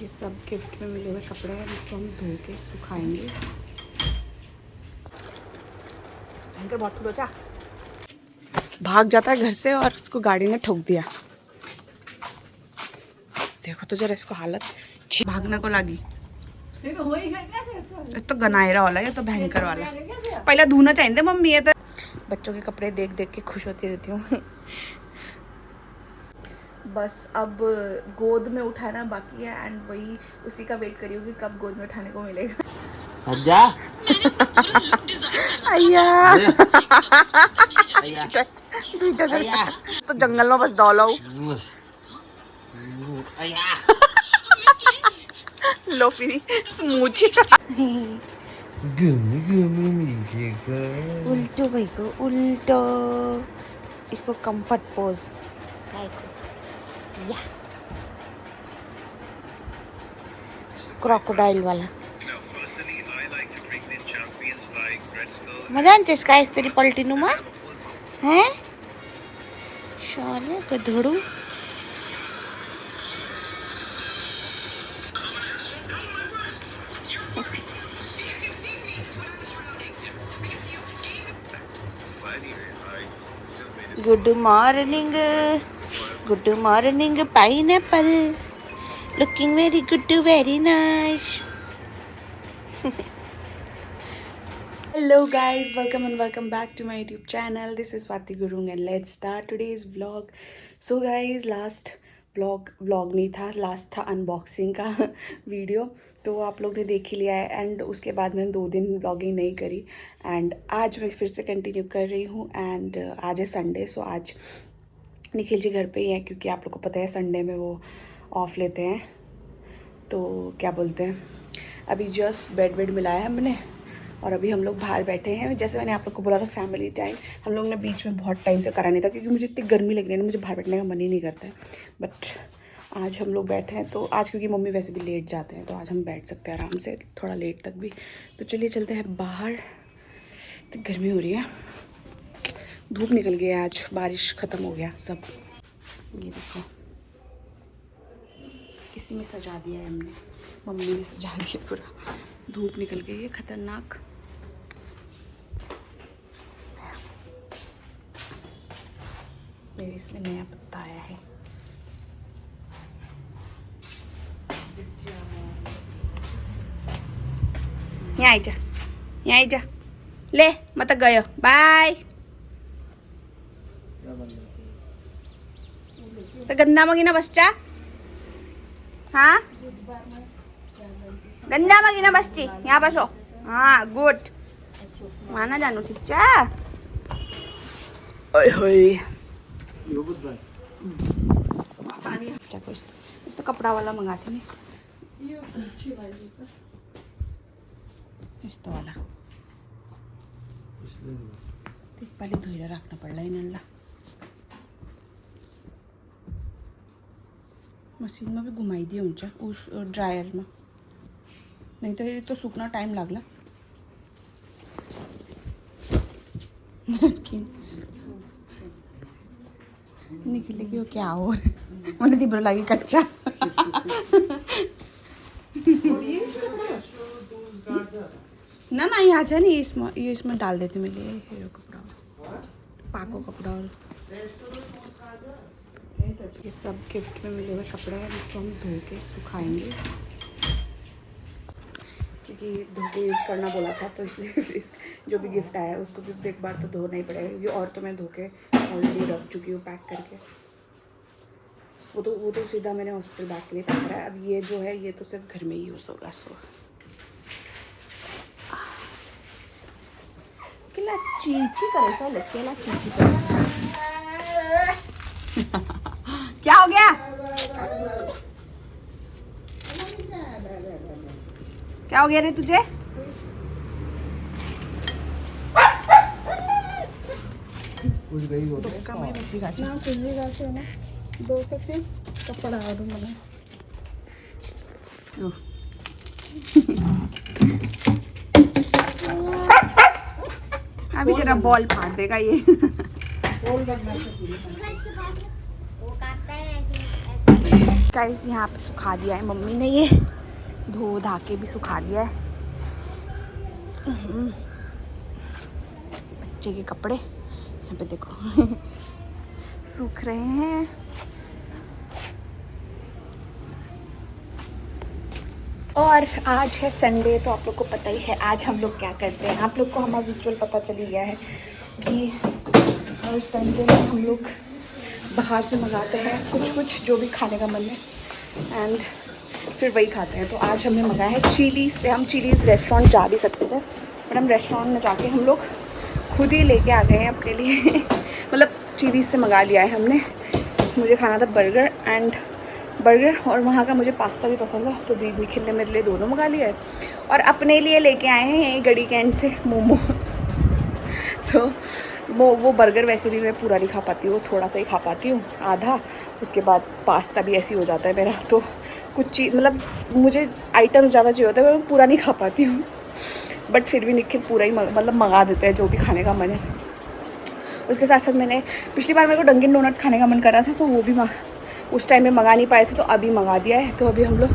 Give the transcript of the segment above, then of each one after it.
ये सब गिफ्ट में मिले हुए कपड़े हैं, जिसको हम धो के सुखाएंगे। भाग जाता है घर से और उसको गाड़ी ने ठोक दिया। देखो तो जरा इसको हालत, भागने को लगी। तो गनायरा वाला है तो भयंकर वाला। पहले धोना चाहिए मम्मी। ये तो बच्चों के कपड़े देख देख के खुश होती रहती हूँ। बस अब गोद में उठाना बाकी है एंड वही उसी का वेट करी होगी कब गोद में उठाने को मिलेगा। जा तो जंगल में बस दौड़ो। लोफी स्मूची उल्टो भाई को उल्टो, इसको कंफर्ट पोज या क्रोकोडाइल वाला मजा आते स्काई तेरी पलटी नुमा है शाले गधड़ू। Good morning pineapple looking very good very nice. Hello guys, welcome back to my YouTube channel. This is Swati Gurung and let's start today's vlog. So guys, last vlog नहीं था, लास्ट था unboxing का video, तो आप लोग ने देख ही लिया है। एंड उसके बाद मैंने 2 दिन व्लॉगिंग नहीं करी एंड आज मैं फिर से कंटिन्यू कर रही हूँ। एंड आज है संडे, सो आज निखिल जी घर पे ही है क्योंकि आप लोग को पता है संडे में वो ऑफ लेते हैं। तो क्या बोलते हैं, अभी जस्ट बेड मिलाया है हमने और अभी हम लोग बाहर बैठे हैं। जैसे मैंने आप लोग को बोला था फैमिली टाइम, हम लोग ने बीच में बहुत टाइम से करा नहीं था क्योंकि मुझे इतनी गर्मी लग रही है ना, मुझे बाहर बैठने का मन ही नहीं करता है। बट आज हम लोग बैठे हैं, तो आज क्योंकि मम्मी वैसे भी लेट जाते हैं तो आज हम बैठ सकते हैं आराम से, थोड़ा लेट तक भी। तो चलिए चलते हैं बाहर, तो गर्मी हो रही है, धूप निकल गई है, आज बारिश ख़त्म हो गया सब। ये देखो किसी में सजा दिया है हमने, मम्मी ने सजा दिया पूरा। धूप निकल गई है खतरनाक। इसलिए नया पत्ता आया है। यहाँ आई जा ले मत गयो बाय। तो गंदा मगीना बसचा, हाँ गंदा मगीना बसची यहाँ बसो, हाँ गुड माना जानू ठीक है। इस तो कपड़ा वाला मंगाते नहीं, इस तो वाला पहले धोइला रखना पड़ रहा है। मशीन में भी घुमाई दिया ऊंचा उस ड्रायर में, नहीं तो ये तो सूखना टाइम लागला। निकले कि क्या हो मैंने दी बुरा लगी कच्चा। ना ये आज है नहीं, ये इसमें डाल देते मेरे लिए कपड़ा, पाको कपड़ा। और ये सब गिफ्ट में मिले हुए कपड़े हैं, जिसको हम धो के सुखाएंगे क्योंकि धो के यूज़ करना बोला था, तो इसलिए जो भी गिफ्ट आया है उसको भी एक बार तो धोना ही पड़ेगा क्योंकि और तो मैं धो के ऑलरेडी रख चुकी हूँ पैक करके। वो तो सीधा मैंने हॉस्पिटल बैग के लिए पैक करा है। अब ये जो है ये तो सिर्फ घर में ही यूज़ होगा। सो केला चींची करे सा लग, केला चींची करे। क्या हो गया, क्या हो गया रे तुझे? कुछ गई हो तो मैं बसी गाची ना कुछ भी गाची है ना दो से कपड़ा आ दूं मैं। अभी तेरा बॉल फाड़ देगा ये। बॉल करना है वो काटता है ऐसे गाइस यहाँ पे सुखा दिया है मम्मी ने, ये धो धा के भी सुखा दिया है। बच्चे के कपड़े यहाँ पे देखो सूख रहे हैं। और आज है संडे, तो आप लोग को पता ही है आज हम लोग क्या करते हैं। आप लोग को हमारा रिचुअल पता चल ही गया है कि हर संडे में हम लोग बाहर से मंगाते हैं कुछ जो भी खाने का मन है एंड फिर वही खाते हैं। तो आज हमने मंगाया है चिलीज़ से। हम चिलीज़ रेस्टोरेंट जा भी सकते थे, पर हम रेस्टोरेंट में जाके हम लोग खुद ही लेके आ गए हैं अपने लिए मतलब चिलीज़ से मंगा लिया है हमने। मुझे खाना था बर्गर और वहाँ का मुझे पास्ता भी पसंद है, तो दीदी निखिल ने मेरे लिए दोनों मंगा लिया है। और अपने लिए लेके आए हैं यहीं गड़ी कैंट से मोमो तो वो बर्गर वैसे भी मैं पूरा नहीं खा पाती हूँ, थोड़ा सा ही खा पाती हूँ, आधा। उसके बाद पास्ता भी ऐसे ही हो जाता है मेरा। तो कुछ चीज़ मतलब मुझे आइटम्स ज़्यादा चाहिए होता है, मैं पूरा नहीं खा पाती हूँ, बट फिर भी निखिल पूरा ही मतलब मंगा देते हैं जो भी खाने का मन है। उसके साथ साथ मैंने पिछली बार मेरे को डंकिन डोनट्स खाने का मन कर रहा था, तो वो भी उस टाइम में मंगा नहीं पाए थे, तो अभी मंगा दिया है। तो अभी हम लोग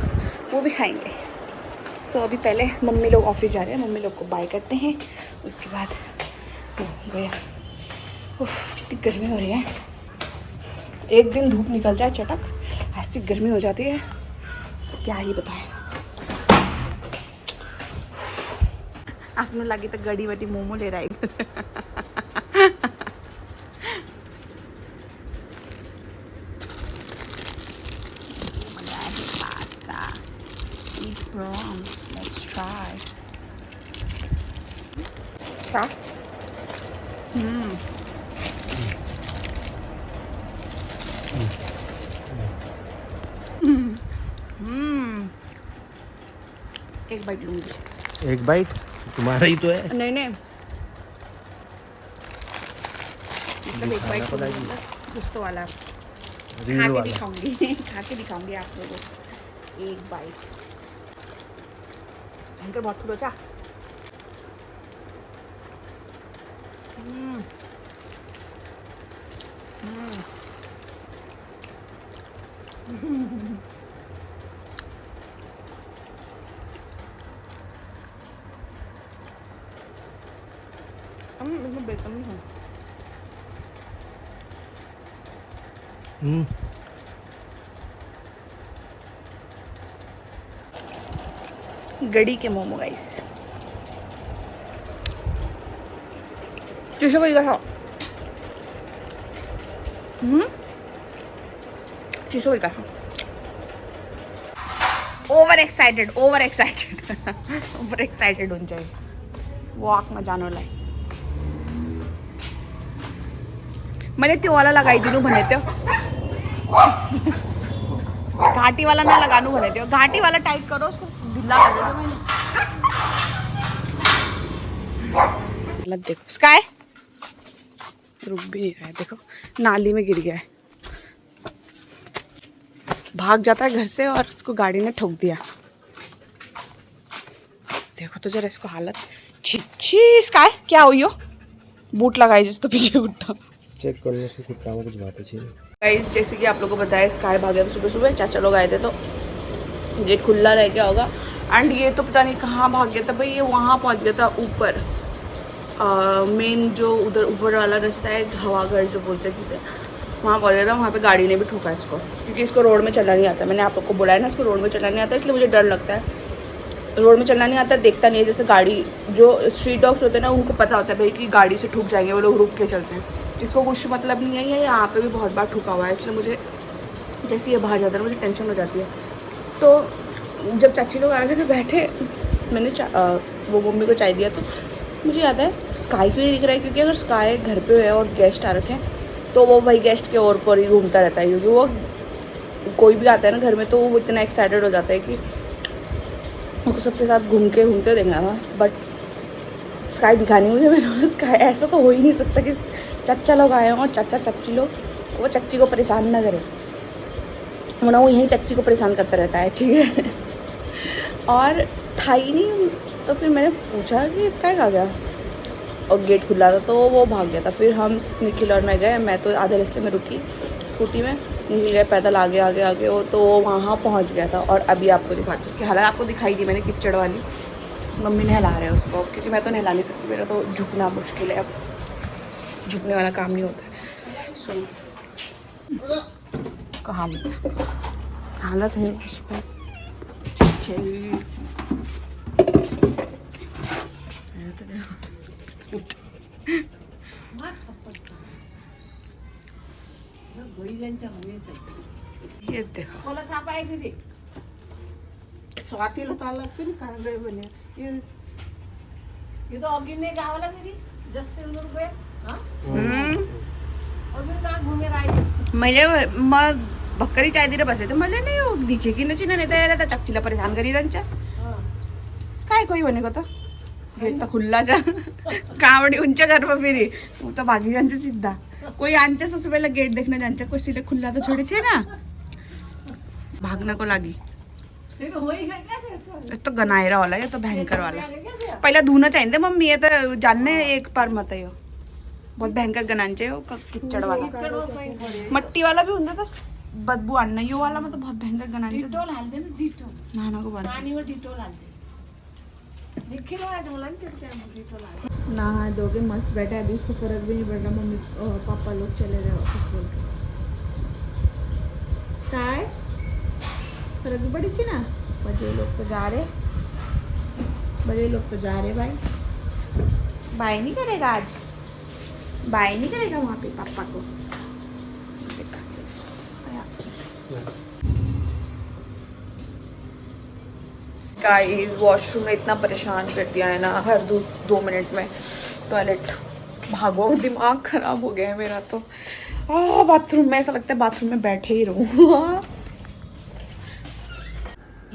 वो भी खाएंगे। सो अभी पहले मम्मी लोग ऑफिस जा रहे हैं, मम्मी लोग को बाय करते हैं। उसके बाद गया। कितनी गर्मी हो रही है, एक दिन धूप निकल जाए चटक, ऐसी गर्मी हो जाती है क्या ही बताएं। आपने लगी तो गड़ी बटी मोमो ले रहा है prawns. Let's try. Try. एक बाइट लूंगी। एक बाइट तुम्हारा ही तो है। नहीं नहीं, मतलब एक बाइट दोस्तों वाला खा के दिखाऊंगी खा के दिखाऊंगी आप लोगों को। एक बाइट भयंकर बहुत खुलो चा। इसमें बेसन नहीं है। गड़ी के मोमो गाइस, चीज़ों को दिखा चीज़ों को दिखा। ओवर एक्साइटेड ओवर एक्साइटेड हो जाए वॉक में जानो लाइ मैंने त्यो वाला लगाई दिनू भने त्यो घाटी वाला ना लगानू भने त्यो घाटी वाला टाइट करो, उसको ढीला कर देते मैंने। मतलब देखो स्काई रुक भी नहीं रहा है, देखो नाली में गिर गया है, भाग जाता है घर से और उसको गाड़ी ने ठोक दिया। देखो तो जरा इसको हालत। छी स्काई क्या हुई हो, बूट लगाई जिस तो पीछे उठा चेक करने से कुछ काम कुछ बात है। गाइस जैसे कि आप लोगों को बताया स्काई भाग गया सुबह सुबह, चाचा लोग आए थे तो गेट खुला रह गया होगा। एंड ये तो पता नहीं कहाँ भाग गया था भाई, ये वहाँ पहुँच गया था ऊपर मेन जो उधर ऊपर वाला रास्ता है हवागढ़ जो बोलते हैं जिसे, वहाँ पहुँच गया था। वहाँ पे गाड़ी ने भी ठोका इसको, क्योंकि इसको रोड में चलना नहीं आता। मैंने आप लोग को बोला है ना, इसको रोड में चलना नहीं आता, इसलिए मुझे डर लगता है। रोड में चलना नहीं आता, देखता नहीं है। जैसे गाड़ी जो स्ट्रीट डॉग्स होते हैं ना, उनको पता होता है भाई कि गाड़ी से ठुक जाएंगे, वो लोग रुक के चलते हैं। इसको कुछ मतलब नहीं है, यहाँ पे भी बहुत बार ठुका हुआ है, इसलिए मुझे जैसे ये बाहर जाता है मुझे टेंशन हो जाती है। तो जब चाची लोग आ रहे थे बैठे, मैंने वो मम्मी को चाय दिया, तो मुझे याद है स्काई क्यों नहीं दिख रहा है, क्योंकि अगर स्काई घर पे है और गेस्ट आ रखे हैं तो वो भाई गेस्ट के और पर ही घूमता रहता है, क्योंकि वो कोई भी आता है ना घर में तो वो इतना एक्साइटेड हो जाता है कि उनको सबके साथ घूमते देखना था। बट स्काई दिखा नहीं मुझे। मैंने बोला स्काई ऐसा तो हो ही नहीं सकता कि चच्चा लोग आए हों और चाचा चच्ची लोग वो चच्ची को परेशान ना करें, वरना वो यहीं चच्ची को परेशान करता रहता है, ठीक है। और था ही नहीं, तो फिर मैंने पूछा कि स्काई कहाँ गया, और गेट खुला था तो वो भाग गया था। फिर हम निखिल और मैं गए, मैं तो आधे रास्ते में रुकी स्कूटी में, निकल गए पैदल आगे आगे आगे वो तो वहाँ पहुँच गया था। और अभी आपको दिखाती हूँ उसकी हालत, आपको दिखाई दी मैंने कीचड़ वाली। मम्मी नहला रहे हैं उसको क्योंकि मैं तो नहला नहीं सकती, मेरा तो झुकना मुश्किल है, अब झुकने वाला काम नहीं होता है। सो कहाँ हालत है उस पर ये देखो स्वातीला ताल लागते ना काय गय म्हणे ये तो अगिने गावाला मेरी जस्ट रुपये हाँ और फिर कहाँ घूमे राय मैले मग भक्करी चाय दिलं बसे तर मला नाही हो दिखे की नची ना नेता यायला त्या चक्कीला परेशान करी रंच्या काय कोई बने तो गेट तर खुल्ला जा कावड़ी उनच्या घर पर फिरी वो तो भागी जांचे सीधा कोई आंचे सबसे पहले गेट देखने जांचे कोई सीधे खुल्ला तो छोड़ी छे ना भागना को लागी। फिर होई गया क्या एक तो गनायरा वाला ये तो भयंकर वाला पहले धोना चाहिए मम्मी ये तो जानने एक बार मत है बहुत भयंकर गनांचे हो किचड़ वाला मट्टी वाला भी होता था बदबू आना यो वाला मतलब बहुत भयंकर गनांचे डिटोल हालते ना डिटोल नहाना को बंद पानी में डिटोल हालते निखिल वाला बोला ना तेरे क्या डिटोल हालते नहा धो के मस्त बैठा है, अभी उसको फर्क भी नहीं पड़ रहा। मम्मी पापा लोग चले गए ऑफिस बोल के। स्काई फर्क भी पड़ी थी ना, बजे लोग तो जा रहे, बजे लोग तो जा रहे भाई। बाय नहीं करेगा आज, बाय नहीं करेगा वहाँ पे पापा को। गाइस वॉशरूम में इतना परेशान कर दिया है ना, हर 2 मिनट में टॉयलेट भागो, दिमाग खराब हो गया है मेरा तो। बाथरूम में ऐसा लगता है बाथरूम में बैठे ही रहूँ।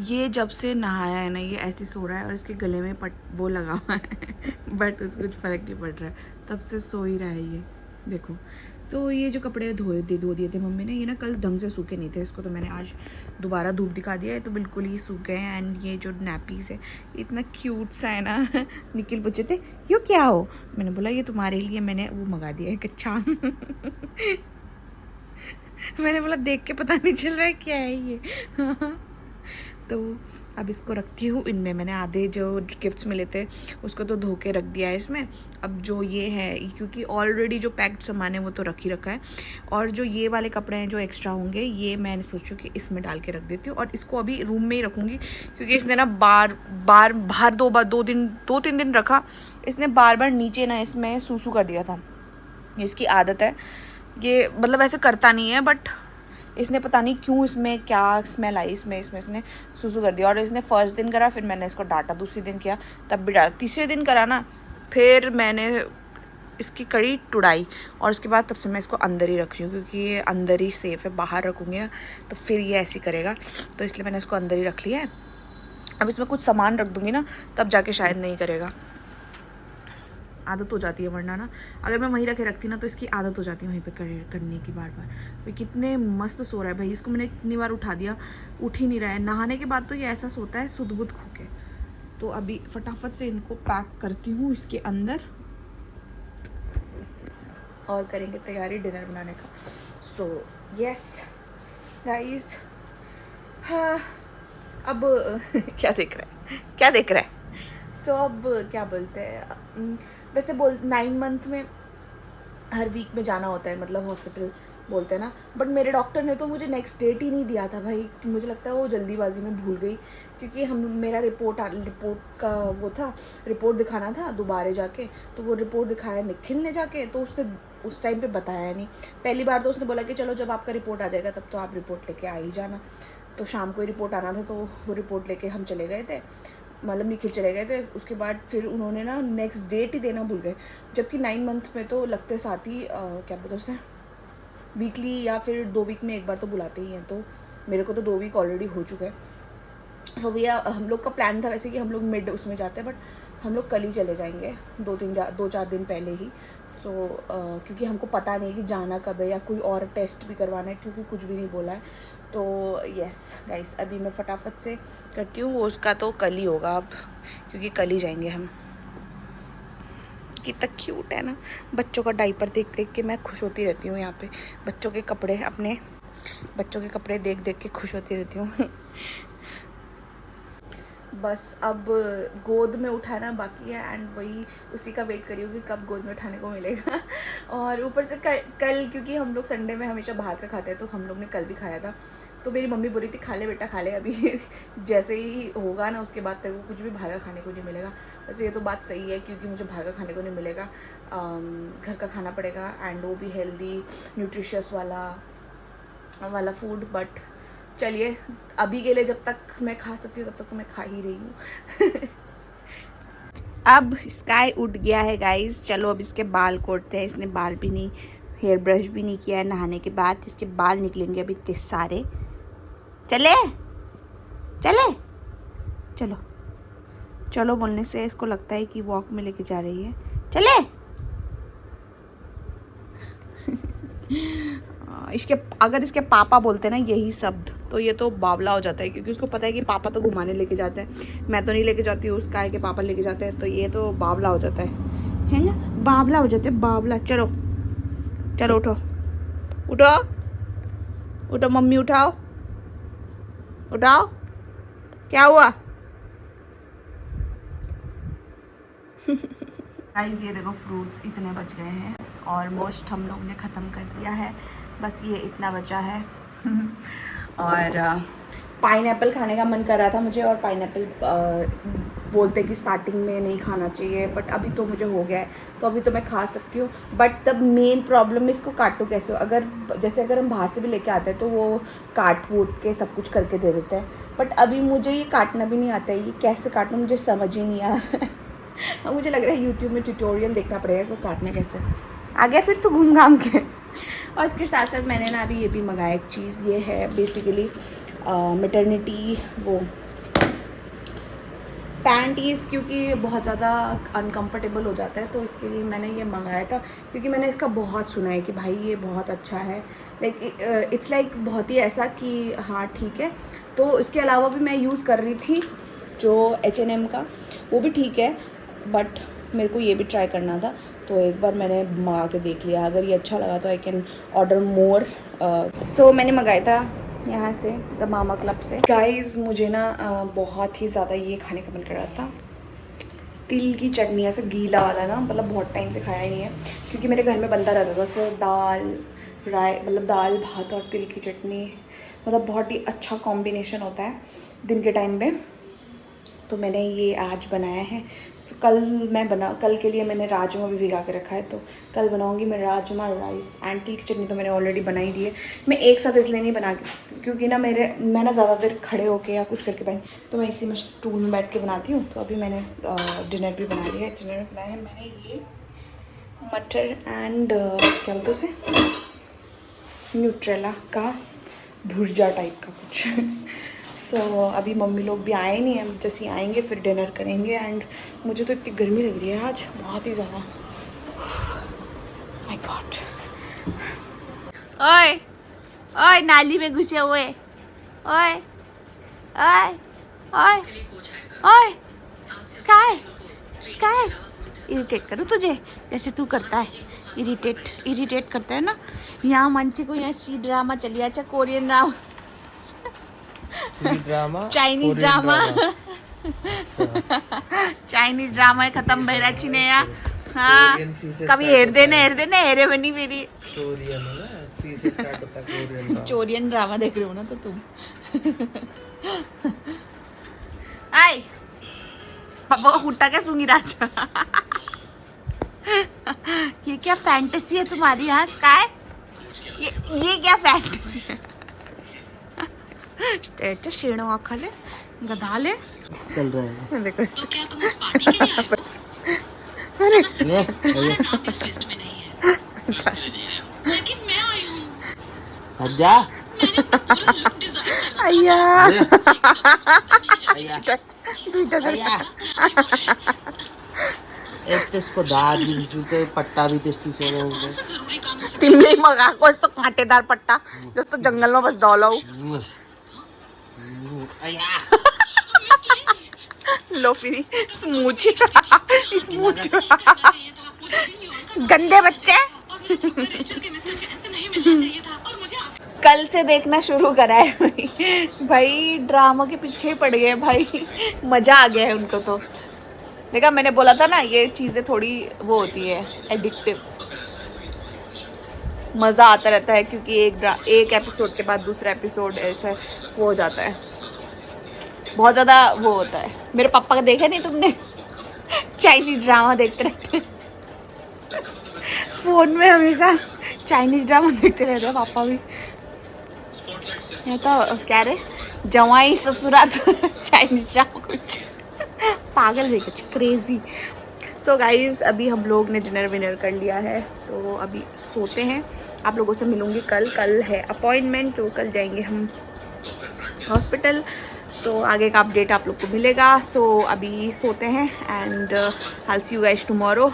ये जब से नहाया है ना ये ऐसे सो रहा है और इसके गले में वो लगा हुआ है बट उसको कुछ फर्क नहीं पड़ रहा है, तब से सो ही रहा है ये देखो। तो ये जो कपड़े धो दिए थे मम्मी ने, ये ना कल ढंग से सूखे नहीं थे, इसको तो मैंने आज दोबारा धूप दिखा दिया है तो बिल्कुल ही सूख गए हैं। एंड ये जो नैपीस है इतना क्यूट सा है ना निखिल पूछे थे यो क्या हो, मैंने बोला ये तुम्हारे लिए मैंने वो मंगा दिया है कच्चा मैंने बोला देख के पता नहीं चल रहा है क्या है ये तो अब इसको रखती हूँ। इनमें मैंने आधे जो गिफ्ट्स मिले थे उसको तो धो के रख दिया है इसमें। अब जो ये है क्योंकि ऑलरेडी जो पैक्ड सामान है वो तो रख ही रखा है, और जो ये वाले कपड़े हैं जो एक्स्ट्रा होंगे ये मैंने सोचू कि इसमें डाल के रख देती हूँ। और इसको अभी रूम में ही रखूँगी क्योंकि इसने ना बाहर 2-3 दिन रखा, इसने बार नीचे ना इसमें सूसू कर दिया था। इसकी आदत है, ये मतलब ऐसे करता नहीं है बट इसने पता नहीं क्यों इसमें क्या स्मेल आई इसमें इसने सूसू कर दिया। और इसने फर्स्ट दिन करा, फिर मैंने इसको डांटा, दूसरे दिन किया तब भी डांटा, तीसरे दिन करा ना फिर मैंने इसकी कड़ी टुड़ाई। और उसके बाद तब से मैं इसको अंदर ही रख रही हूँ क्योंकि ये अंदर ही सेफ़ है, बाहर रखूँगी ना तो फिर ये ऐसे करेगा, तो इसलिए मैंने इसको अंदर ही रख लिया है। अब इसमें कुछ सामान रख दूँगी ना तब जाके शायद नहीं करेगा, आदत हो जाती है वरना ना अगर मैं वहीं रखती ना तो इसकी आदत हो जाती है वहीं पे करने की बार बार। भाई कितने मस्त सो रहा है भाई, इसको मैंने इतनी बार उठा दिया उठ ही नहीं रहा है। नहाने के बाद तो ये ऐसा सोता है सुध बुध खो के। तो अभी फटाफट से इनको पैक करती हूँ इसके अंदर और करेंगे तैयारी डिनर बनाने का। सो यस गाइस, हाँ अब क्या देख रहा है सो अब क्या बोलते हैं, वैसे 9 मंथ में हर वीक में जाना होता है, मतलब हॉस्पिटल बोलते हैं ना, बट मेरे डॉक्टर ने तो मुझे नेक्स्ट डेट ही नहीं दिया था भाई। मुझे लगता है वो जल्दीबाजी में भूल गई क्योंकि मेरा रिपोर्ट का वो था, रिपोर्ट दिखाना था दोबारा जाके, तो वो रिपोर्ट दिखाया निखिल ने जाके, तो उसने उस टाइम पे बताया नहीं। पहली बार तो उसने बोला कि चलो जब आपका रिपोर्ट आ जाएगा तब तो आप रिपोर्ट लेके आ ही जाना। तो शाम को ही रिपोर्ट आना था तो वो रिपोर्ट लेके हम चले गए थे, मतलब निखिल चले गए थे। उसके बाद फिर उन्होंने ना नेक्स्ट डेट ही देना भूल गए, जबकि 9 मंथ में तो लगते साथ ही क्या बोलते उसे वीकली या फिर 2 वीक में एक बार तो बुलाते ही हैं। तो मेरे को तो 2 वीक ऑलरेडी हो चुके हैं। सो भैया हम लोग का प्लान था वैसे कि हम लोग मिड उसमें जाते हैं, बट हम लोग कल ही चले जाएंगे 2-4 दिन पहले ही। तो क्योंकि हमको पता नहीं कि जाना कब है या कोई और टेस्ट भी करवाना है क्योंकि कुछ भी नहीं बोला है। तो यस गाइस, अभी मैं फटाफट से करती हूँ, वो उसका तो कल ही होगा अब क्योंकि कल ही जाएंगे हम। कितना क्यूट है ना, बच्चों का डाइपर देख देख के मैं खुश होती रहती हूँ। यहाँ पे बच्चों के कपड़े अपने बच्चों के कपड़े देख देख के खुश होती रहती हूँ। बस अब गोद में उठाना बाकी है एंड वही उसी का वेट करी हूँ कि कब गोद में उठाने को मिलेगा। और ऊपर से कल क्योंकि हम लोग संडे में हमेशा बाहर का खाते हैं तो हम लोग ने कल भी खाया था, तो मेरी मम्मी बोली थी खा ले बेटा खा ले, अभी जैसे ही होगा ना उसके बाद तेरे को कुछ भी बाहर का खाने को नहीं मिलेगा। वैसे ये तो बात सही है क्योंकि मुझे बाहर का खाने को नहीं मिलेगा, घर का खाना पड़ेगा एंड वो भी हेल्दी न्यूट्रिशियस वाला फूड। बट चलिए अभी के लिए जब तक मैं खा सकती हूँ तब तक तो मैं खा ही रही हूँ। अब स्काई उठ गया है गाइस, चलो अब इसके बाल कोटते हैं। इसने बाल भी नहीं, हेयर ब्रश भी नहीं किया है नहाने के बाद, इसके बाल निकलेंगे अभी इतने सारे। चले चले चलो चलो बोलने से इसको लगता है कि वॉक में लेके जा रही है। चले अगर इसके पापा बोलते हैं ना यही शब्द तो ये तो बावला हो जाता है, क्योंकि उसको पता है कि पापा तो घुमाने लेके जाते हैं, मैं तो नहीं लेके जाती हूँ, उसका है कि पापा लेके जाते हैं, तो ये तो बावला हो जाता है ना, बावला हो जाते हैं बावला। चलो चलो उठो उठो उठो, मम्मी उठाओ उठाओ, क्या हुआ? गाइस ये देखो फ्रूट्स इतने बच गए हैं, ऑलमोस्ट हम लोग ने ख़त्म कर दिया है, बस ये इतना बचा है। और पाइनएप्पल खाने का मन कर रहा था मुझे, और पाइनएप्पल बोलते कि स्टार्टिंग में नहीं खाना चाहिए, बट अभी तो मुझे हो गया है तो अभी तो मैं खा सकती हूँ। बट तब मेन प्रॉब्लम है इसको काटो कैसे, अगर हम बाहर से भी लेके आते हैं तो वो काट वूट के सब कुछ करके दे देते हैं, बट अभी मुझे ये काटना भी नहीं आता है, ये कैसे काटना मुझे समझ ही नहीं आ रहा है। अब मुझे लग रहा है यूट्यूब में ट्यूटोरियल देखना पड़ेगा इसको काटना कैसे। आ गया फिर तो घूम घाम के। और इसके साथ साथ मैंने ना अभी ये भी मंगाया एक चीज़, ये है बेसिकली मैटरनिटी वो पैंटीज़, क्योंकि बहुत ज़्यादा अनकंफर्टेबल हो जाता है तो इसके लिए मैंने ये मंगाया था, क्योंकि मैंने इसका बहुत सुना है कि भाई ये बहुत अच्छा है, लाइक इट्स लाइक बहुत ही ऐसा कि हाँ ठीक है। तो इसके अलावा भी मैं यूज़ कर रही थी जो H&M का, वो भी ठीक है, बट मेरे को ये भी ट्राई करना था, तो एक बार मैंने मंगा के देख लिया, अगर ये अच्छा लगा तो आई कैन ऑर्डर मोर। सो मैंने मंगाया था यहाँ से द मामा क्लब से। गाइस मुझे ना बहुत ही ज़्यादा ये खाने का मन कर रहा था, तिल की चटनी, ऐसे गीला वाला ना, मतलब बहुत टाइम से खाया ही नहीं है, क्योंकि मेरे घर में बनता रहता था बस दाल भात और तिल की चटनी, मतलब बहुत ही अच्छा कॉम्बिनेशन होता है दिन के टाइम में। तो मैंने ये आज बनाया है। सो कल के लिए मैंने राजमा भी भिगा के रखा है, तो कल बनाऊंगी मैं राजमा राइस एंड तिल की चटनी। तो मैंने ऑलरेडी बनाई दी है, मैं एक साथ इसलिए नहीं बना के, क्योंकि ना मैं ना ज़्यादा देर खड़े होके या कुछ करके बनी, तो मैं इसी में स्टूल में बैठ के बनाती हूँ। तो अभी मैंने डिनर भी बना लिया है। डिनर में बनाया है मैंने ये मटर एंड क्या बोलते उसे, न्यूट्रेला का भुर्जा टाइप का कुछ। सो अभी मम्मी लोग भी आए नहीं हैं, जैसे आएंगे फिर डिनर करेंगे। एंड मुझे तो इतनी गर्मी लग रही है आज, बहुत ही ज़्यादा। My God. ओए ओए नाली में घुसे हुए, ओए ओए ओए ओए, स्काई इरिटेट करूँ तुझे जैसे तू करता है, इरिटेट करता है ना। यहाँ मंची को यहाँ सी ड्रामा चलिए, अच्छा Korean drama, Chinese drama Chinese drama खत्म भैराची ने या। हाँ कभी हेर देना हेरे बनी मेरी। कोरियन ड्रामा देख रहे हो ना तो तुम। आई पापा को कुट्टा क्या सूंगी राजा। ये क्या फैंटेसी है तुम्हारी यहाँ स्काई, ये क्या फैंटेसी है? शेणो आखा ले गधा ले चल रहा है। देखो तो क्या तुम उस पार्टी के लिए आए हो? समझ सकती हूँ, तुम्हारा नाम इस लिस्ट में नहीं है, लेकिन मैं आई हूँ। हट जा। मैंने अपना पूरा लुक डिजाइन करना एक तो इसको दाद भी दिसी से पट्टा भी दिसती से कौन सा जरूरी काम हो सकता तिमली मगा को इसको कांटेदार पट्टा जो तो जंगल में बस दौलाऊ लोफी स्मूच स्मूच चाहिए था, मुझे नहीं होगा गंदे बच्चे। और मुझे रेचल के मिस्टर चैन से नहीं मिलना चाहिए था, और मुझे कल से देखना शुरू करा है भाई। भाई ड्रामा के पीछे ही पड़ गए भाई, मज़ा आ गया है उनको तो। देखा, मैंने बोला था ना ये चीज़ें थोड़ी वो होती है एडिक्टिव, मज़ा आता रहता है क्योंकि एक एपिसोड के बाद दूसरा एपिसोड ऐसा वो हो जाता है, बहुत ज़्यादा वो होता है। मेरे पापा का देखा नहीं तुमने? चाइनीज ड्रामा देखते रहते हैं फ़ोन में, हमेशा चाइनीज ड्रामा देखते रहते हैं पापा भी। ये तो क्या रे, जवाई ससुरा तो चाइनीज ड्रामा कुछ पागल भी कुछ क्रेजी। सो गाइज़ अभी हम लोग ने डिनर विनर कर लिया है तो अभी सोते हैं। आप लोगों से मिलूँगी कल है अपॉइंटमेंट, तो कल जाएंगे हम हॉस्पिटल, तो आगे का अपडेट आप लोग को मिलेगा। सो अभी सोते हैं and I see you guys tomorrow.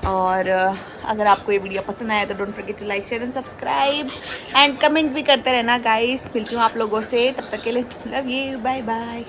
और अगर आपको ये वीडियो पसंद आया तो don't forget to like share and subscribe and comment भी करते रहना गाइस। मिलती हूँ आप लोगों से, तब तक के लिए लव यू, बाय बाय।